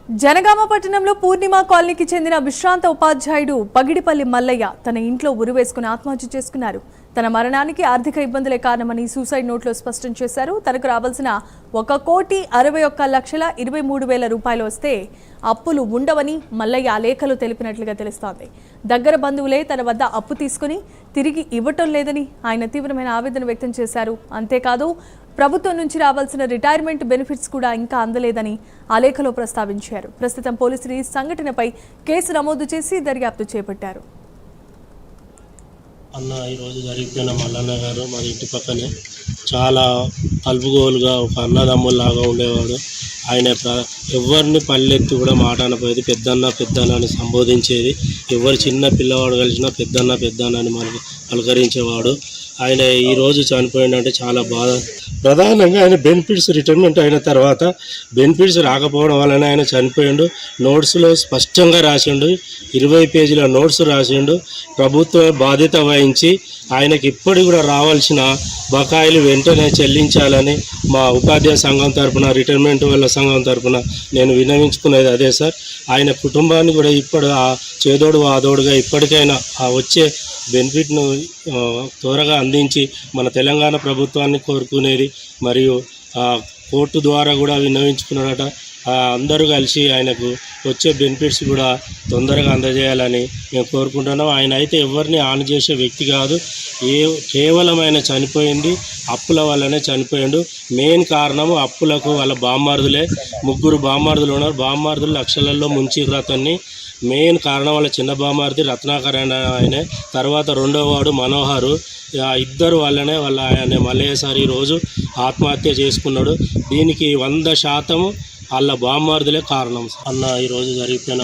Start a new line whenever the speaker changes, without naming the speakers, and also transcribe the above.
జనగామ పట్టణంలో పూర్ణిమ కాలనీకి చెందిన విశ్రాంత ఉపాధ్యాయుడు పగిడిపల్లి మల్లయ్య తన ఇంట్లో ఉరివేసుకుని ఆత్మహత్య చేసుకున్నారు. తన మరణానికి ఆర్థిక ఇబ్బందులే కారణమని సూసైడ్ నోట్లో స్పష్టం చేశారు. తనకు రావాల్సిన 1,61,23,000 రూపాయలు వస్తే అప్పులు ఉండవని మల్లయ్య ఆ లేఖలో తెలిపినట్లుగా తెలుస్తోంది. దగ్గర బంధువులే తన వద్ద అప్పు తీసుకుని తిరిగి ఇవ్వటం లేదని ఆయన తీవ్రమైన ఆవేదన వ్యక్తం చేశారు. అంతేకాదు ప్రభుత్వం నుంచి రావాల్సిన రిటైర్మెంట్ బెనిఫిట్స్ కూడా ఇంకా అందలేదని ఆ లేఖలో ప్రస్తావించారు. ప్రస్తుతం పోలీసులు ఈ సంఘటనపై కేసు నమోదు చేసి దర్యాప్తు చేపట్టారు.
అన్న ఈరోజు జరిగిపోయిన మల్లన్న గారు మరి ఇంటి పక్కనే చాలా కలుపుగోలుగా ఒక అన్నదమ్ముల్లాగా ఉండేవాడు. ఆయన ఎవరిని పల్లెత్తి కూడా మాట అనపోయేది. పెద్దన్న అని సంబోధించేది. ఎవరు చిన్న పిల్లవాడు కలిసినా పెద్దన్న అని మనకు పలకరించేవాడు. ఆయన ఈరోజు చనిపోయిందంటే చాలా బాధ. ప్రధానంగా ఆయన బెనిఫిట్స్ రిటైర్మెంట్ అయిన తర్వాత బెనిఫిట్స్ రాకపోవడం వలన ఆయన చనిపోయిండు. నోట్స్లో స్పష్టంగా రాసిండు, 20 పేజీల నోట్స్ రాసిండు. ప్రభుత్వం బాధ్యత వహించి ఆయనకి ఇప్పటికి కూడా రావాల్సిన బకాయిలు వెంటనే చెల్లించాలని మా ఉపాధ్యాయ సంఘం తరఫున, రిటైర్మెంట్ వాళ్ళ సంఘం తరఫున నేను విన్నవించుకునేది అదే సార్. ఆయన కుటుంబాన్ని కూడా ఇప్పుడు ఆ చేదోడు వాదోడుగా ఇప్పటికైనా ఆ వచ్చే బెనిఫిట్ను త్వరగా అందించి మన తెలంగాణ ప్రభుత్వాన్ని కోరుకునేది. మరియు కోర్టు ద్వారా కూడా విన్నవించుకున్నాడట. అందరూ కలిసి ఆయనకు వచ్చే బెనిఫిట్స్ కూడా తొందరగా అందజేయాలని మేము కోరుకుంటున్నాం. ఆయన అయితే ఎవరిని హాని చేసే వ్యక్తి కాదు. కేవలం ఆయన చనిపోయింది అప్పుల వల్లనే చనిపోయిండు. మెయిన్ కారణము అప్పులకు వాళ్ళ బామ్మార్దులే. 3 బామ్మార్దులు ఉన్నారు. బామ్మార్దులు లక్షలలో ముంచిర్రు అతన్ని. మెయిన్ కారణం వాళ్ళ చిన్న బామ్మార్ది రత్నాకర్ ఆయనే, తర్వాత రెండవ వాడు మనోహరు. ఇద్దరు వల్లనే ఆయన మల్లయ్య సార్ ఈరోజు ఆత్మహత్య చేసుకున్నాడు. దీనికి 100% వాళ్ళ బామ్మార్దులే కారణం అన్న ఈరోజు జరిగిపోయిన